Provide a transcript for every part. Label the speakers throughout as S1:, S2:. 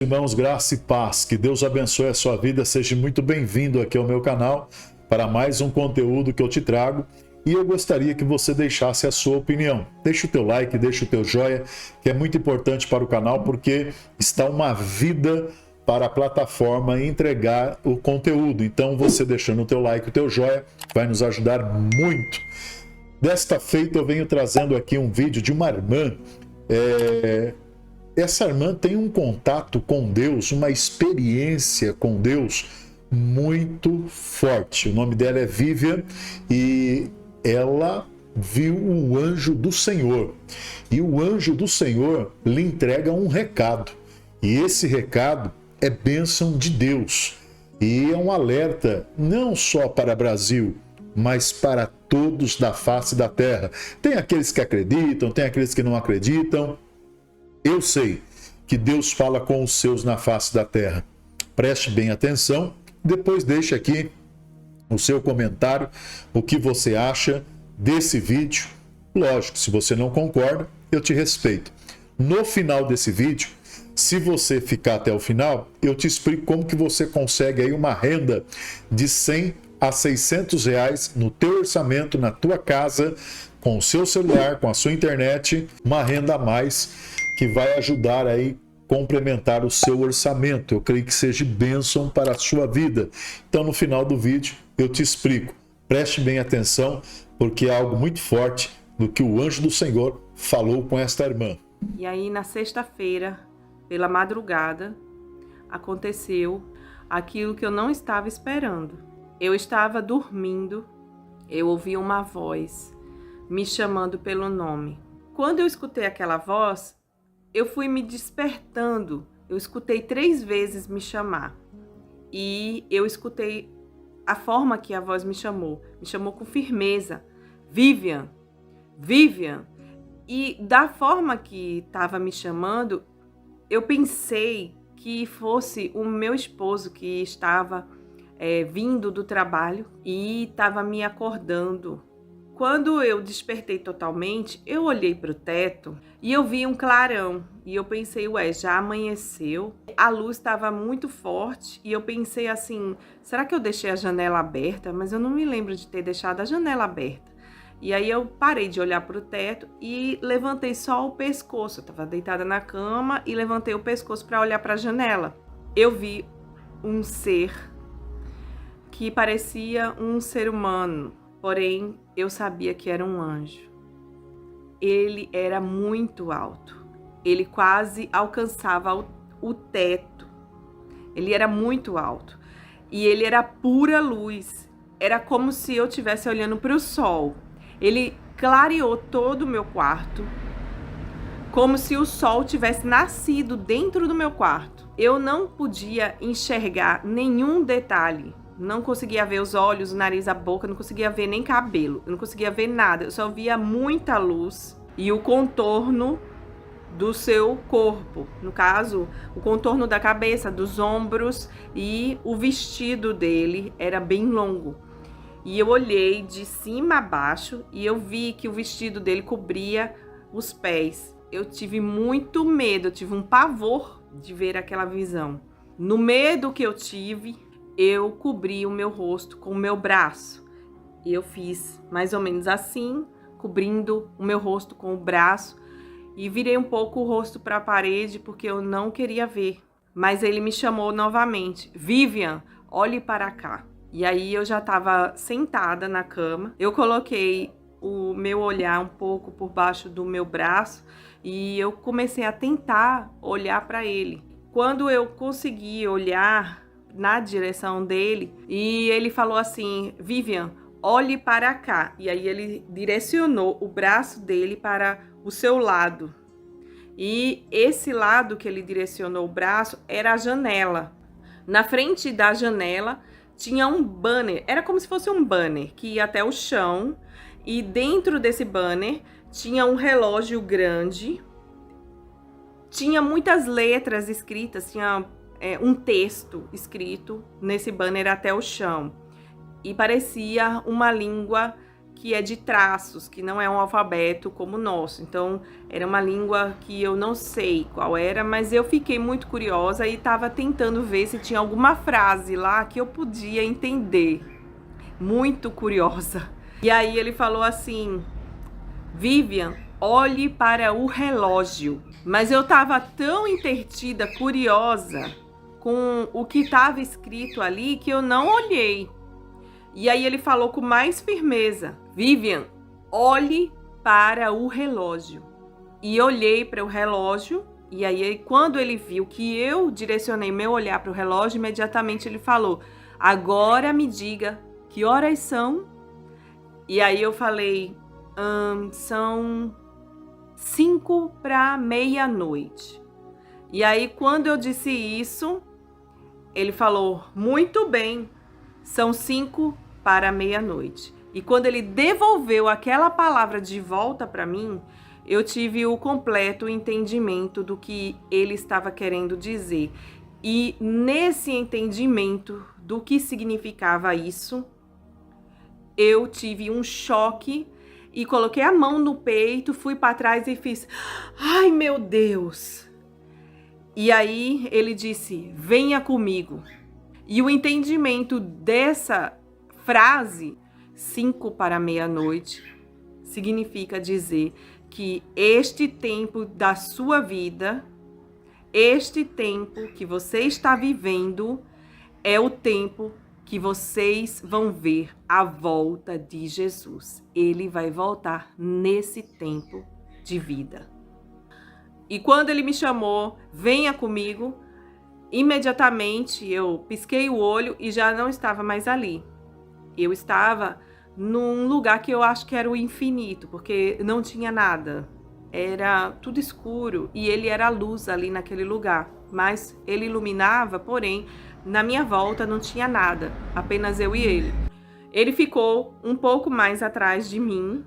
S1: Irmãos, graça e paz, que Deus abençoe a sua vida, seja muito bem-vindo aqui ao meu canal para mais um conteúdo que eu te trago e eu gostaria que você deixasse a sua opinião. Deixa o teu like, deixa o teu joia, que é muito importante para o canal porque está uma vida para a plataforma entregar o conteúdo. Então você deixando o teu like, o teu joia, vai nos ajudar muito. Desta feita eu venho trazendo aqui um vídeo de uma irmã. Essa irmã tem um contato com Deus, uma experiência com Deus muito forte. O nome dela é Vivian e ela viu o anjo do Senhor. E o anjo do Senhor lhe entrega um recado. E esse recado é bênção de Deus. E é um alerta não só para o Brasil, mas para todos da face da terra. Tem aqueles que acreditam, tem aqueles que não acreditam. Eu sei que Deus fala com os seus na face da terra. Preste bem atenção, depois deixe aqui o seu comentário, o que você acha desse vídeo. Lógico, se você não concorda, eu te respeito. No final desse vídeo, se você ficar até o final, eu te explico como que você consegue aí uma renda de 100 a 600 reais no teu orçamento, na tua casa, com o seu celular, com a sua internet, uma renda a mais que vai ajudar aí complementar o seu orçamento. Eu creio que seja bênção para a sua vida. Então no final do vídeo eu te explico. Preste bem atenção porque é algo muito forte do que o anjo do Senhor falou com esta irmã.
S2: E aí na sexta-feira, pela madrugada, aconteceu aquilo que eu não estava esperando. Eu estava dormindo, eu ouvi uma voz me chamando pelo nome. Quando eu escutei aquela voz, eu fui me despertando. Eu escutei 3 vezes me chamar. E eu escutei a forma que a voz me chamou. Me chamou com firmeza. Vivian, Vivian. E da forma que estava me chamando, eu pensei que fosse o meu esposo que estava vindo do trabalho e estava me acordando. Quando eu despertei totalmente, eu olhei para o teto e eu vi um clarão. E eu pensei, já amanheceu. A luz estava muito forte e eu pensei assim, será que eu deixei a janela aberta? Mas eu não me lembro de ter deixado a janela aberta. E aí eu parei de olhar para o teto e levantei só o pescoço. Eu estava deitada na cama e levantei o pescoço para olhar para a janela. Eu vi um ser que parecia um ser humano. Porém, eu sabia que era um anjo. Ele era muito alto. Ele quase alcançava o teto. Ele era muito alto. E ele era pura luz. Era como se eu estivesse olhando para o sol. Ele clareou todo o meu quarto, como se o sol tivesse nascido dentro do meu quarto. Eu não podia enxergar nenhum detalhe. Não conseguia ver os olhos, o nariz, a boca, não conseguia ver nem cabelo, eu não conseguia ver nada, eu só via muita luz e o contorno do seu corpo, no caso, o contorno da cabeça, dos ombros, e o vestido dele era bem longo. E eu olhei de cima a baixo e eu vi que o vestido dele cobria os pés. Eu tive muito medo, eu tive um pavor de ver aquela visão. No medo que eu tive, eu cobri o meu rosto com o meu braço. E eu fiz mais ou menos assim, cobrindo o meu rosto com o braço. E virei um pouco o rosto para a parede porque eu não queria ver. Mas ele me chamou novamente. Vivian, olhe para cá. E aí eu já estava sentada na cama. Eu coloquei o meu olhar um pouco por baixo do meu braço. E eu comecei a tentar olhar para ele. Quando eu consegui olhar na direção dele, e ele falou assim, Vivian, olhe para cá. E aí ele direcionou o braço dele para o seu lado. E esse lado que ele direcionou o braço era a janela. Na frente da janela tinha um banner, era como se fosse um banner que ia até o chão. E dentro desse banner tinha um relógio grande. Tinha muitas letras escritas, tinha um texto escrito nesse banner até o chão. E parecia uma língua que é de traços, que não é um alfabeto como o nosso. Então, era uma língua que eu não sei qual era, mas eu fiquei muito curiosa e estava tentando ver se tinha alguma frase lá que eu podia entender. Muito curiosa. E aí ele falou assim: Vivian, olhe para o relógio. Mas eu estava tão entretida, curiosa com o que estava escrito ali que eu não olhei. E aí ele falou com mais firmeza: Vivian, olhe para o relógio. E olhei para o relógio, e aí quando ele viu que eu direcionei meu olhar para o relógio, imediatamente ele falou: agora me diga que horas são. E aí eu falei: são 5 para meia-noite. E aí quando eu disse isso, ele falou: muito bem, são 5 para meia-noite. E quando ele devolveu aquela palavra de volta para mim, eu tive o completo entendimento do que ele estava querendo dizer. E nesse entendimento do que significava isso, eu tive um choque e coloquei a mão no peito, fui para trás e fiz: ai, meu Deus! E aí ele disse: venha comigo. E o entendimento dessa frase, 5 para meia-noite, significa dizer que este tempo da sua vida, este tempo que você está vivendo, é o tempo que vocês vão ver a volta de Jesus. Ele vai voltar nesse tempo de vida. E quando ele me chamou, venha comigo, imediatamente eu pisquei o olho e já não estava mais ali. Eu estava num lugar que eu acho que era o infinito, porque não tinha nada. Era tudo escuro e ele era a luz ali naquele lugar. Mas ele iluminava, porém, na minha volta não tinha nada, apenas eu e ele. Ele ficou um pouco mais atrás de mim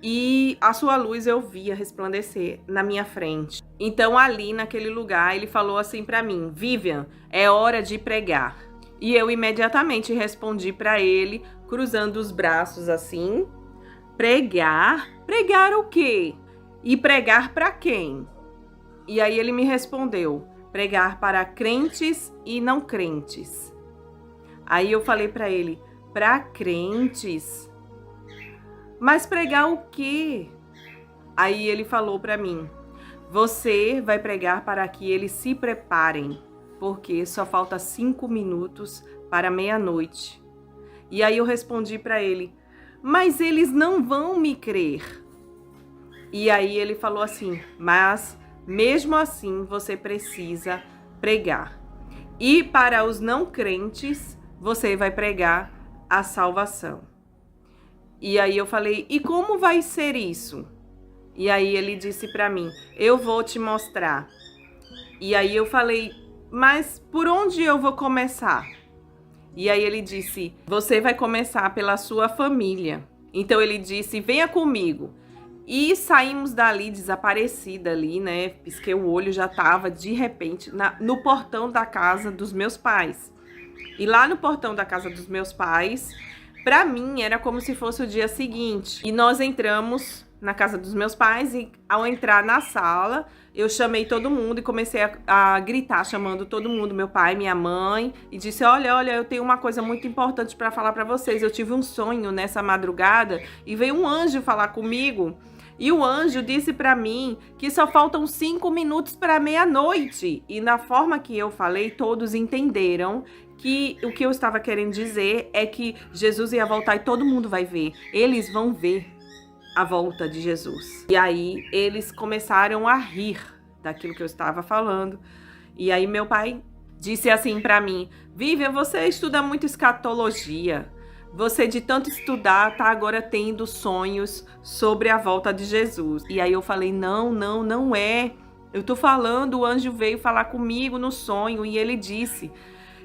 S2: e a sua luz eu via resplandecer na minha frente. Então ali naquele lugar ele falou assim para mim: Vivian, é hora de pregar. E eu imediatamente respondi para ele, cruzando os braços assim: pregar? Pregar o quê? E pregar para quem? E aí ele me respondeu: pregar para crentes e não crentes. Aí eu falei para ele: para crentes? Mas pregar o quê? Aí ele falou para mim: você vai pregar para que eles se preparem, porque só falta 5 minutos para meia-noite. E aí eu respondi para ele: mas eles não vão me crer. E aí ele falou assim: mas mesmo assim você precisa pregar. E para os não crentes, você vai pregar a salvação. E aí eu falei: e como vai ser isso? E aí ele disse para mim: eu vou te mostrar. E aí eu falei: mas por onde eu vou começar? E aí ele disse: você vai começar pela sua família. Então ele disse: venha comigo. E saímos dali, desaparecida ali, né? Pisquei o olho, já estava de repente no portão da casa dos meus pais. E lá no portão da casa dos meus pais, para mim era como se fosse o dia seguinte. E nós entramos na casa dos meus pais e ao entrar na sala, eu chamei todo mundo e comecei a gritar, chamando todo mundo, meu pai, minha mãe, e disse: olha, eu tenho uma coisa muito importante para falar para vocês. Eu tive um sonho nessa madrugada e veio um anjo falar comigo. E o anjo disse para mim que só faltam 5 minutos para meia-noite. E na forma que eu falei, todos entenderam que o que eu estava querendo dizer é que Jesus ia voltar e todo mundo vai ver. Eles vão ver a volta de Jesus. E aí eles começaram a rir daquilo que eu estava falando. E aí meu pai disse assim para mim: Vivian, você estuda muito escatologia. Você, de tanto estudar, tá agora tendo sonhos sobre a volta de Jesus. E aí eu falei: não é. Eu tô falando, o anjo veio falar comigo no sonho e ele disse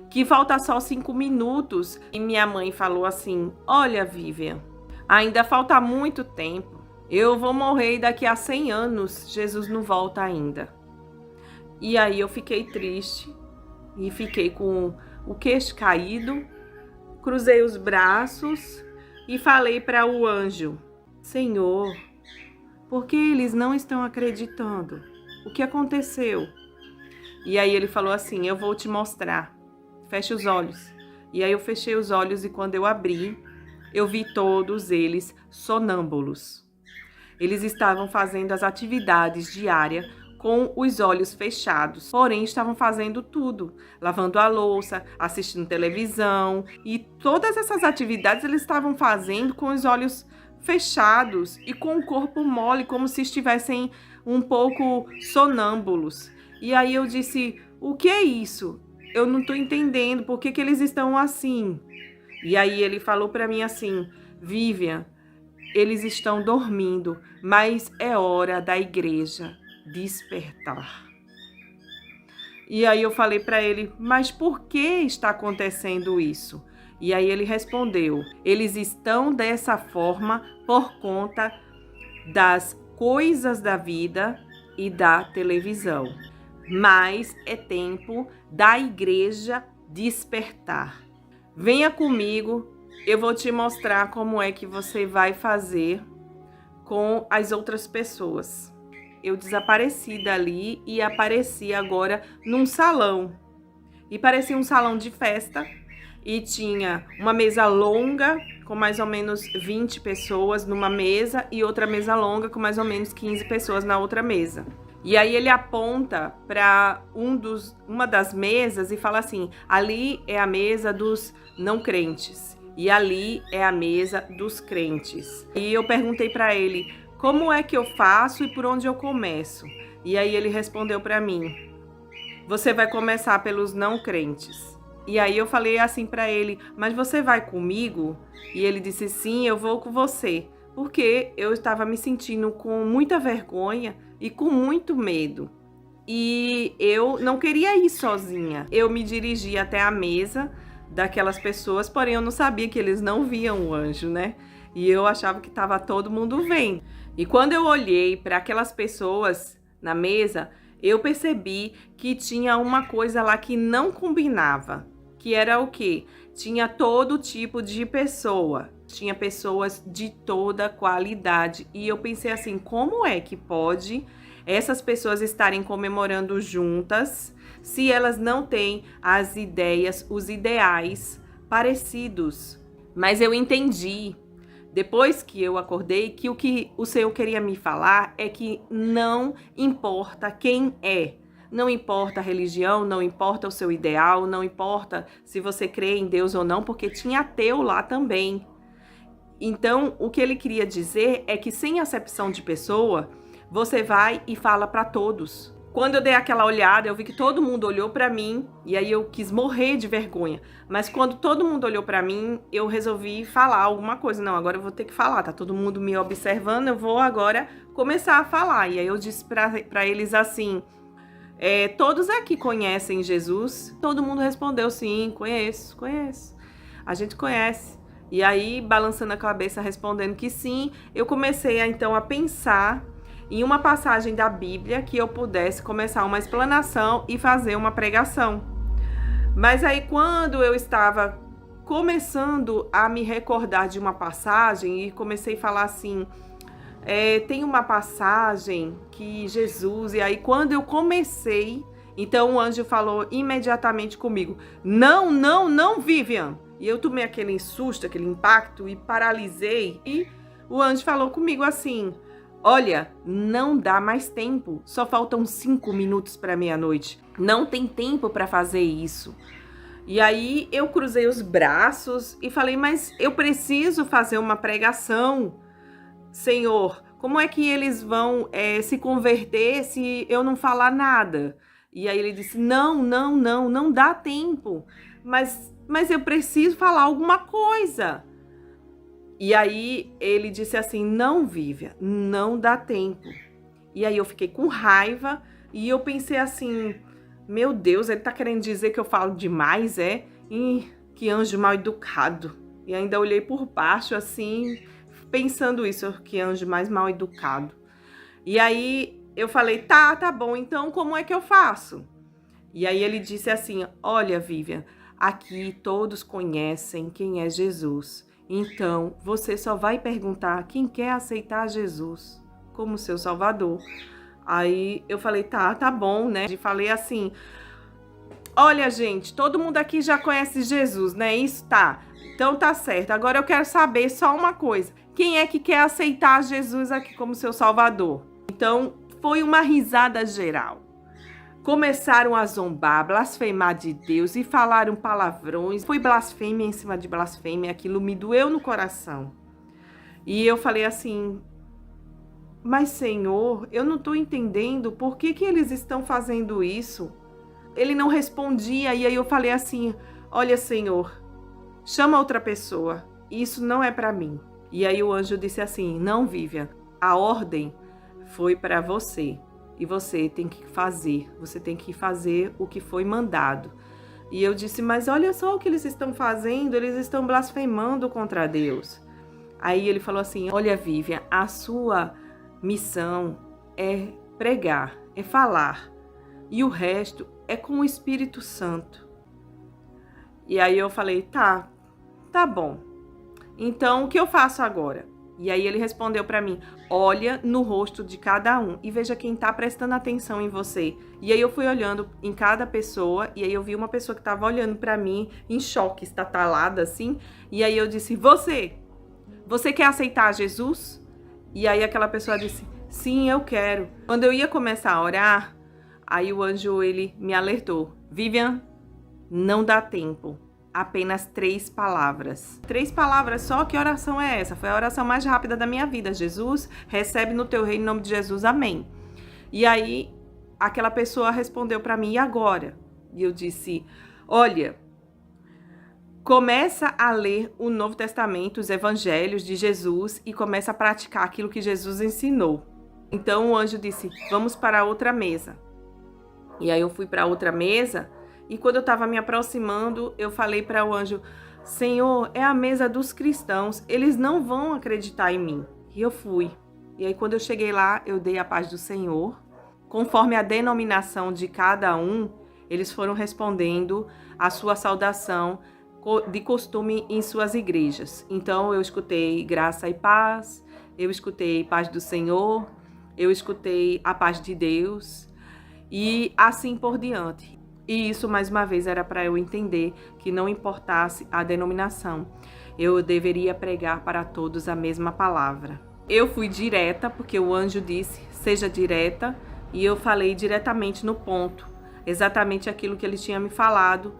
S2: que falta só 5 minutos. E minha mãe falou assim: olha, Vivian, ainda falta muito tempo. Eu vou morrer daqui a 100 anos. Jesus não volta ainda. E aí eu fiquei triste e fiquei com o queixo caído. Cruzei os braços e falei para o anjo: Senhor, por que eles não estão acreditando? O que aconteceu? E aí ele falou assim: eu vou te mostrar. Feche os olhos. E aí eu fechei os olhos e quando eu abri, eu vi todos eles sonâmbulos. Eles estavam fazendo as atividades diárias com os olhos fechados, porém estavam fazendo tudo, lavando a louça, assistindo televisão e todas essas atividades eles estavam fazendo com os olhos fechados e com o corpo mole, como se estivessem um pouco sonâmbulos. E aí eu disse: o que é isso? Eu não estou entendendo, por que eles estão assim? E aí ele falou para mim assim: Vivian, eles estão dormindo, mas é hora da igreja despertar. E aí eu falei para ele: mas por que está acontecendo isso? E aí ele respondeu: eles estão dessa forma por conta das coisas da vida e da televisão. Mas é tempo da igreja despertar. Venha comigo, eu vou te mostrar como é que você vai fazer com as outras pessoas. Eu desapareci dali e apareci agora num salão. E parecia um salão de festa e tinha uma mesa longa com mais ou menos 20 pessoas numa mesa e outra mesa longa com mais ou menos 15 pessoas na outra mesa. E aí ele aponta para uma das mesas e fala assim: ali é a mesa dos não crentes e ali é a mesa dos crentes. E eu perguntei para ele: como é que eu faço e por onde eu começo? E aí ele respondeu para mim: você vai começar pelos não crentes. E aí eu falei assim para ele: mas você vai comigo? E ele disse: sim, eu vou com você. Porque eu estava me sentindo com muita vergonha e com muito medo. E eu não queria ir sozinha. Eu me dirigi até a mesa daquelas pessoas, porém eu não sabia que eles não viam o anjo, né? E eu achava que estava todo mundo vendo. E quando eu olhei para aquelas pessoas na mesa, eu percebi que tinha uma coisa lá que não combinava. Que era o quê? Tinha todo tipo de pessoa. Tinha pessoas de toda qualidade. E eu pensei assim: como é que pode essas pessoas estarem comemorando juntas se elas não têm as ideias, os ideais parecidos? Mas eu entendi, depois que eu acordei, que o Senhor queria me falar é que não importa quem é. Não importa a religião, não importa o seu ideal, não importa se você crê em Deus ou não, porque tinha ateu lá também. Então, o que ele queria dizer é que sem acepção de pessoa, você vai e fala para todos. Quando eu dei aquela olhada, eu vi que todo mundo olhou para mim e aí eu quis morrer de vergonha. Mas quando todo mundo olhou para mim, eu resolvi falar alguma coisa. Não, agora eu vou ter que falar, tá todo mundo me observando, eu vou agora começar a falar. E aí eu disse para eles assim: todos aqui conhecem Jesus? Todo mundo respondeu: sim, conheço. A gente conhece. E aí, balançando a cabeça, respondendo que sim, eu comecei então a pensar em uma passagem da Bíblia que eu pudesse começar uma explanação e fazer uma pregação. Mas aí, quando eu estava começando a me recordar de uma passagem e comecei a falar assim: tem uma passagem que Jesus... E aí, quando eu comecei, então o anjo falou imediatamente comigo: não, Vivian. E eu tomei aquele susto, aquele impacto e paralisei. E o anjo falou comigo assim: olha, não dá mais tempo. Só faltam 5 minutos para meia-noite. Não tem tempo para fazer isso. E aí eu cruzei os braços e falei: mas eu preciso fazer uma pregação. Senhor, como é que eles vão se converter se eu não falar nada? E aí ele disse: não dá tempo. Mas eu preciso falar alguma coisa. E aí ele disse assim: não, Vivian, não dá tempo. E aí eu fiquei com raiva e eu pensei assim: meu Deus, ele tá querendo dizer que eu falo demais, é? Que anjo mal educado. E ainda olhei por baixo assim, pensando isso, que anjo mais mal educado. E aí eu falei: tá bom, então como é que eu faço? E aí ele disse assim: olha, Vivian, aqui todos conhecem quem é Jesus. Então, você só vai perguntar quem quer aceitar Jesus como seu Salvador. Aí eu falei, tá bom, né? E falei assim, olha, gente, todo mundo aqui já conhece Jesus, né? Isso tá. Então tá certo. Agora eu quero saber só uma coisa. Quem é que quer aceitar Jesus aqui como seu Salvador? Então, foi uma risada geral. Começaram a zombar, blasfemar de Deus e falaram palavrões. Foi blasfêmia em cima de blasfêmia. Aquilo me doeu no coração. E eu falei assim, mas Senhor, eu não estou entendendo por que eles estão fazendo isso. Ele não respondia e aí eu falei assim, olha Senhor, chama outra pessoa, isso não é para mim. E aí o anjo disse assim, não Vivian, a ordem foi para você. E você tem que fazer o que foi mandado. E eu disse, mas olha só o que eles estão fazendo, eles estão blasfemando contra Deus. Aí ele falou assim, olha Vivian, a sua missão é pregar, é falar. E o resto é com o Espírito Santo. E aí eu falei, tá bom. Então o que eu faço agora? E aí ele respondeu para mim, olha no rosto de cada um e veja quem tá prestando atenção em você. E aí eu fui olhando em cada pessoa e aí eu vi uma pessoa que tava olhando para mim em choque, estatalada assim. E aí eu disse, você quer aceitar Jesus? E aí aquela pessoa disse, sim, eu quero. Quando eu ia começar a orar, aí o anjo, ele me alertou, Vivian, não dá tempo. Apenas 3 palavras. 3 palavras só? Que oração é essa? Foi a oração mais rápida da minha vida. Jesus, recebe no teu reino em nome de Jesus, amém. E aí, aquela pessoa respondeu para mim, e agora? E eu disse, olha, começa a ler o Novo Testamento, os evangelhos de Jesus e começa a praticar aquilo que Jesus ensinou. Então o anjo disse, vamos para a outra mesa. E aí eu fui para a outra mesa. E quando eu estava me aproximando, eu falei para o anjo, Senhor, é a mesa dos cristãos, eles não vão acreditar em mim. E eu fui. E aí quando eu cheguei lá, eu dei a paz do Senhor. Conforme a denominação de cada um, eles foram respondendo a sua saudação de costume em suas igrejas. Então eu escutei graça e paz, eu escutei paz do Senhor, eu escutei a paz de Deus e assim por diante. E isso, mais uma vez, era para eu entender que não importasse a denominação, eu deveria pregar para todos a mesma palavra. Eu fui direta, porque o anjo disse, seja direta, e eu falei diretamente no ponto, exatamente aquilo que ele tinha me falado.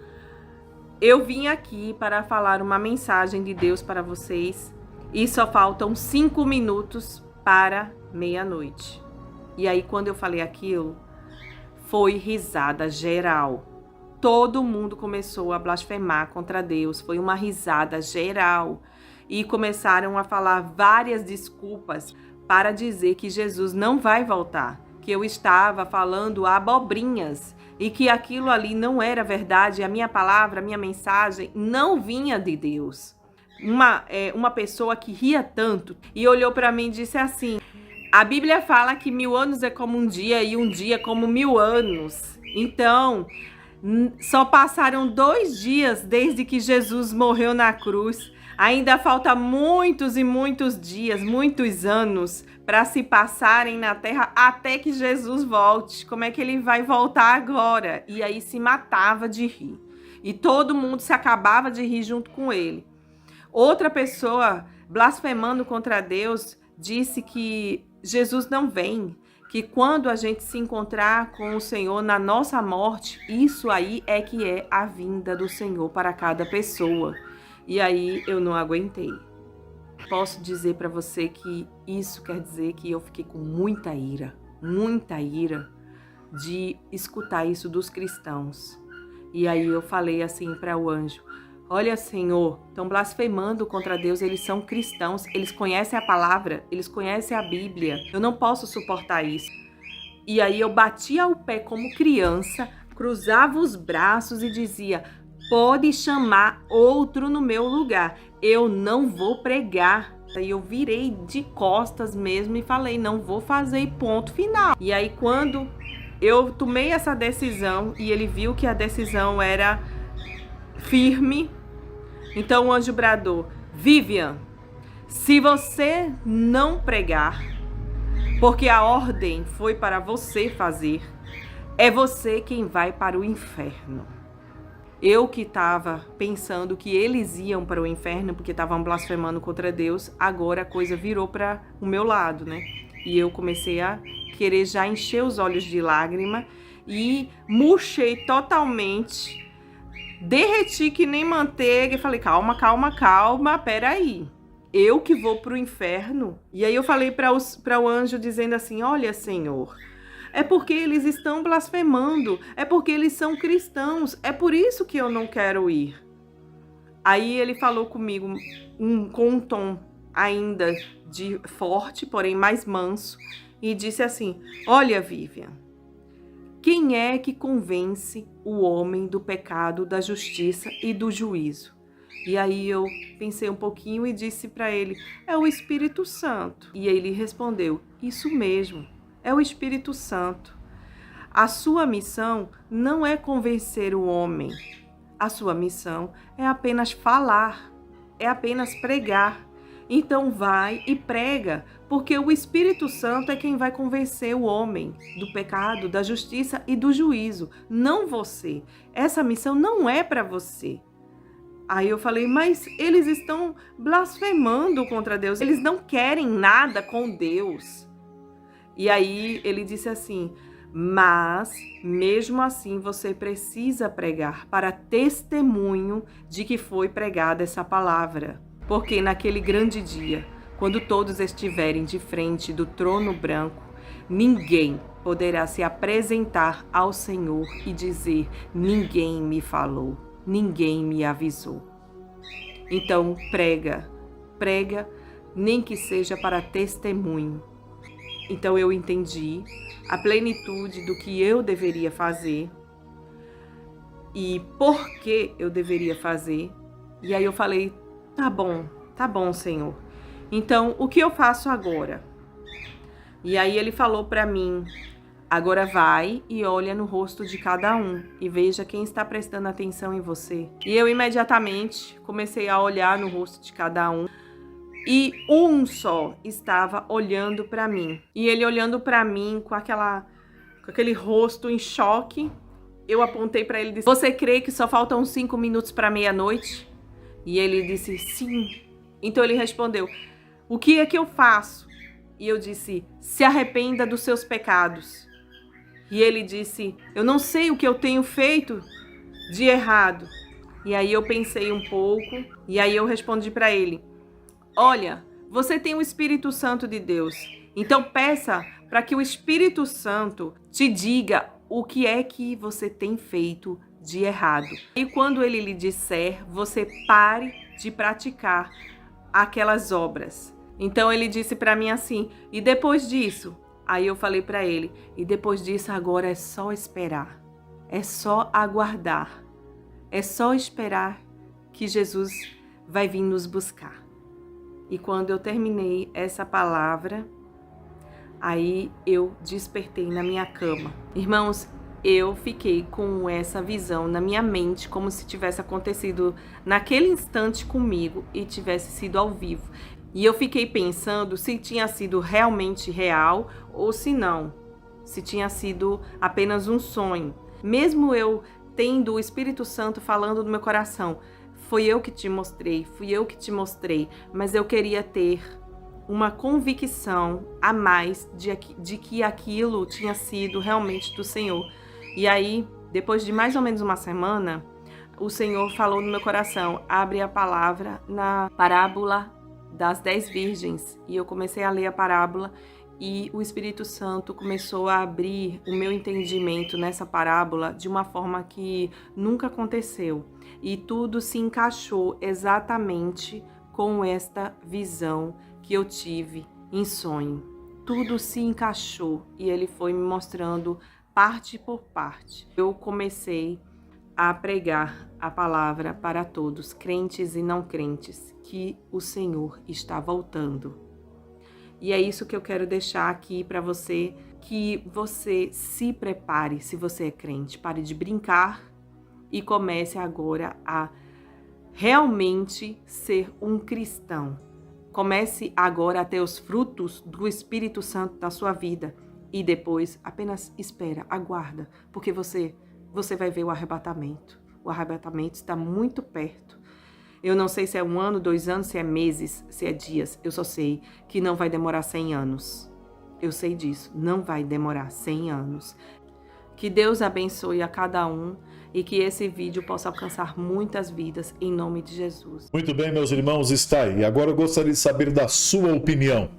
S2: Eu vim aqui para falar uma mensagem de Deus para vocês, e só faltam 5 minutos para meia-noite. E aí, quando eu falei aquilo, foi risada geral. Todo mundo começou a blasfemar contra Deus. Foi uma risada geral. E começaram a falar várias desculpas para dizer que Jesus não vai voltar. Que eu estava falando abobrinhas. E que aquilo ali não era verdade. A minha palavra, a minha mensagem não vinha de Deus. Uma pessoa que ria tanto e olhou para mim e disse assim, a Bíblia fala que 1000 anos é como um dia e um dia como 1000 anos. Então, só passaram 2 dias desde que Jesus morreu na cruz. Ainda falta muitos e muitos dias, muitos anos para se passarem na terra até que Jesus volte. Como é que ele vai voltar agora? E aí se matava de rir. E todo mundo se acabava de rir junto com ele. Outra pessoa, blasfemando contra Deus, disse que Jesus não vem, que quando a gente se encontrar com o Senhor na nossa morte, isso aí é que é a vinda do Senhor para cada pessoa. E aí eu não aguentei. Posso dizer para você que isso quer dizer que eu fiquei com muita ira de escutar isso dos cristãos. E aí eu falei assim para o anjo, olha, Senhor, estão blasfemando contra Deus, eles são cristãos, eles conhecem a palavra, eles conhecem a Bíblia. Eu não posso suportar isso. E aí eu batia o pé como criança, cruzava os braços e dizia, pode chamar outro no meu lugar, eu não vou pregar. Aí eu virei de costas mesmo e falei, não vou fazer, ponto final. E aí quando eu tomei essa decisão e ele viu que a decisão era firme, então o anjo bradou, Vivian, se você não pregar, porque a ordem foi para você fazer, é você quem vai para o inferno. Eu que estava pensando que eles iam para o inferno porque estavam blasfemando contra Deus, agora a coisa virou para o meu lado, né? E eu comecei a querer já encher os olhos de lágrima e murchei totalmente, derreti que nem manteiga e falei, calma, calma, calma, peraí. Eu que vou para o inferno? E aí eu falei para o anjo dizendo assim, olha, Senhor, é porque eles estão blasfemando, é porque eles são cristãos, é por isso que eu não quero ir. Aí ele falou comigo com um tom ainda de forte, porém mais manso, e disse assim, olha, Vivian, quem é que convence o homem do pecado, da justiça e do juízo? E aí eu pensei um pouquinho e disse para ele, é o Espírito Santo. E ele respondeu, isso mesmo. É o Espírito Santo. A sua missão não é convencer o homem. A sua missão é apenas falar, é apenas pregar. Então vai e prega, porque o Espírito Santo é quem vai convencer o homem do pecado, da justiça e do juízo, não você. Essa missão não é para você. Aí eu falei, mas eles estão blasfemando contra Deus, eles não querem nada com Deus. E aí ele disse assim, mas mesmo assim você precisa pregar para testemunho de que foi pregada essa palavra. Porque naquele grande dia, quando todos estiverem de frente do trono branco, ninguém poderá se apresentar ao Senhor e dizer, ninguém me falou, ninguém me avisou. Então prega, nem que seja para testemunho. Então eu entendi a plenitude do que eu deveria fazer e por que eu deveria fazer. E aí eu falei, tá bom, Senhor. Então, o que eu faço agora? E aí ele falou para mim, agora vai e olha no rosto de cada um e veja quem está prestando atenção em você. E eu imediatamente comecei a olhar no rosto de cada um. E um só estava olhando para mim. E ele olhando para mim com aquele rosto em choque. Eu apontei para ele e disse, você crê que só faltam 5 minutos para meia-noite? E ele disse, sim. Então ele respondeu, o que é que eu faço? E eu disse, se arrependa dos seus pecados. E ele disse, eu não sei o que eu tenho feito de errado. E aí eu pensei um pouco e aí eu respondi para ele, olha, você tem o Espírito Santo de Deus, então peça para que o Espírito Santo te diga o que é que você tem feito de errado. E quando ele lhe disser, você pare de praticar aquelas obras. Então ele disse para mim assim, e depois disso? Aí eu falei para ele, e depois disso agora é só esperar, é só aguardar, é só esperar que Jesus vai vir nos buscar. E quando eu terminei essa palavra, aí eu despertei na minha cama. Irmãos, eu fiquei com essa visão na minha mente, como se tivesse acontecido naquele instante comigo e tivesse sido ao vivo. E eu fiquei pensando se tinha sido realmente real ou se não, se tinha sido apenas um sonho. Mesmo eu tendo o Espírito Santo falando no meu coração, foi eu que te mostrei, fui eu que te mostrei, mas eu queria ter uma convicção a mais de que aquilo tinha sido realmente do Senhor. E aí, depois de mais ou menos uma semana, o Senhor falou no meu coração, abre a palavra na parábola das 10 virgens. E eu comecei a ler a parábola e o Espírito Santo começou a abrir o meu entendimento nessa parábola de uma forma que nunca aconteceu. E tudo se encaixou exatamente com esta visão que eu tive em sonho. Tudo se encaixou e ele foi me mostrando parte por parte. Eu comecei a pregar a palavra para todos, crentes e não crentes, que o Senhor está voltando. E é isso que eu quero deixar aqui para você, que você se prepare, se você é crente, pare de brincar e comece agora a realmente ser um cristão. Comece agora a ter os frutos do Espírito Santo na sua vida e depois apenas espera, aguarda, porque você vai ver o arrebatamento. O arrebatamento está muito perto. Eu não sei se é 1 ano, 2 anos, se é meses, se é dias. Eu só sei que não vai demorar 100 anos. Eu sei disso, não vai demorar 100 anos. Que Deus abençoe a cada um e que esse vídeo possa alcançar muitas vidas em nome de Jesus.
S1: Muito bem, meus irmãos, está aí. Agora eu gostaria de saber da sua opinião.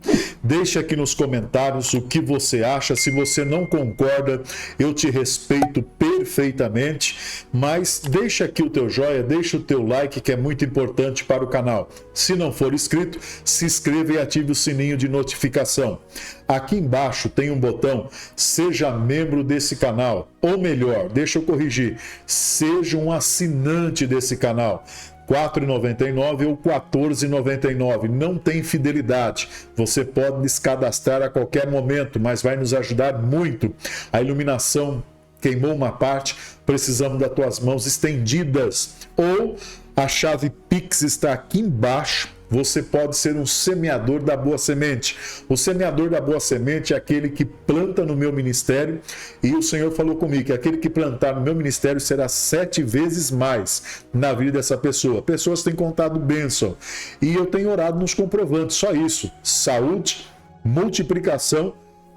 S1: Deixe aqui nos comentários o que você acha. Se você não concorda, eu te respeito perfeitamente, mas deixa aqui o teu joinha, deixa o teu like, que é muito importante para o canal. Se não for inscrito, se inscreva e ative o sininho de notificação. Aqui embaixo tem um botão, seja membro desse canal, ou melhor, deixa eu corrigir, seja um assinante desse canal. R$ 4,99 ou R$ 14,99. Não tem fidelidade. Você pode descadastrar a qualquer momento, mas vai nos ajudar muito. A iluminação queimou uma parte, precisamos das tuas mãos estendidas. Ou a chave Pix está aqui embaixo. Você pode ser um semeador da boa semente. O semeador da boa semente é aquele que planta no meu ministério, e o Senhor falou comigo que aquele que plantar no meu ministério será 7 vezes mais na vida dessa pessoa. Pessoas têm contado bênção, e eu tenho orado nos comprovantes, só isso: saúde, multiplicação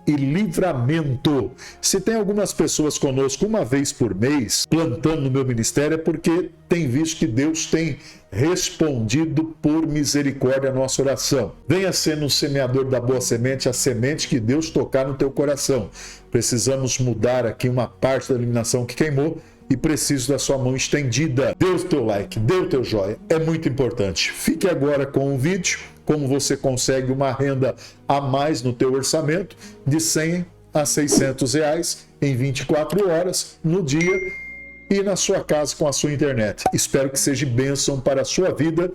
S1: e livramento. Se tem algumas pessoas conosco uma vez por mês plantando no meu ministério, é porque tem visto que Deus tem respondido por misericórdia a nossa oração. Venha sendo um semeador da boa semente, a semente que Deus tocar no teu coração. Precisamos mudar aqui uma parte da iluminação que queimou e preciso da sua mão estendida. Dê o teu like, dê o teu joinha, é muito importante. Fique agora com o vídeo, como você consegue uma renda a mais no teu orçamento de R$100 a R$600 em 24 horas no dia e na sua casa com a sua internet. Espero que seja bênção para a sua vida.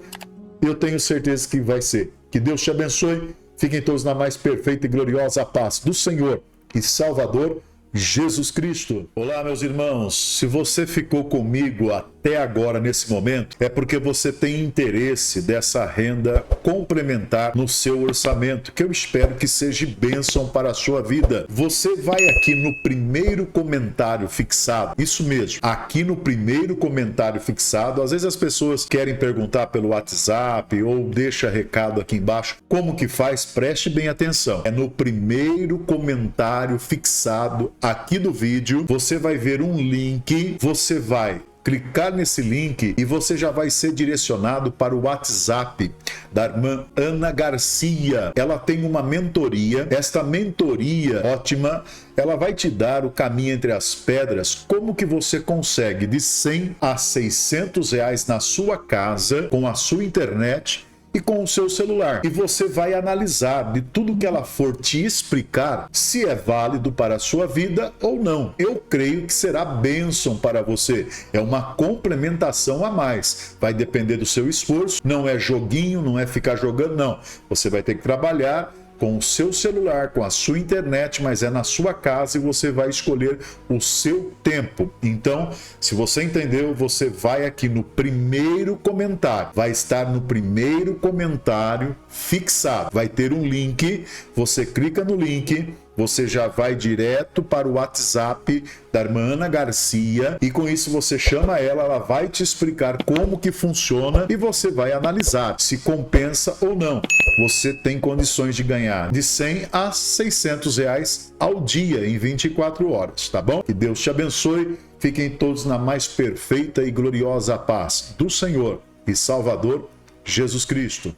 S1: Eu tenho certeza que vai ser. Que Deus te abençoe. Fiquem todos na mais perfeita e gloriosa paz do Senhor e Salvador Jesus Cristo. Olá, meus irmãos. Se você ficou comigo até agora nesse momento, é porque você tem interesse dessa renda complementar no seu orçamento, que eu espero que seja bênção para a sua vida. Você vai aqui no primeiro comentário fixado, isso mesmo, aqui no primeiro comentário fixado. Às vezes as pessoas querem perguntar pelo WhatsApp ou deixa recado aqui embaixo. Como que faz? Preste bem atenção. É no primeiro comentário fixado aqui do vídeo, você vai ver um link, você vai clicar nesse link e você já vai ser direcionado para o WhatsApp da irmã Ana Garcia. Ela tem uma mentoria, esta mentoria ótima, ela vai te dar o caminho entre as pedras, como que você consegue de R$100 a R$600 na sua casa, com a sua internet e com o seu celular. E você vai analisar de tudo que ela for te explicar se é válido para a sua vida ou não. Eu creio que será bênção para você. É uma complementação a mais. Vai depender do seu esforço. Não é joguinho, não é ficar jogando, não. Você vai ter que trabalhar com o seu celular, com a sua internet, mas é na sua casa e você vai escolher o seu tempo. Então, se você entendeu, você vai aqui no primeiro comentário, vai estar no primeiro comentário fixado, vai ter um link, você clica no link, você já vai direto para o WhatsApp da irmã Ana Garcia e com isso você chama ela, ela vai te explicar como que funciona e você vai analisar se compensa ou não. Você tem condições de ganhar de R$100 a R$600 ao dia em 24 horas, tá bom? Que Deus te abençoe, fiquem todos na mais perfeita e gloriosa paz do Senhor e Salvador Jesus Cristo.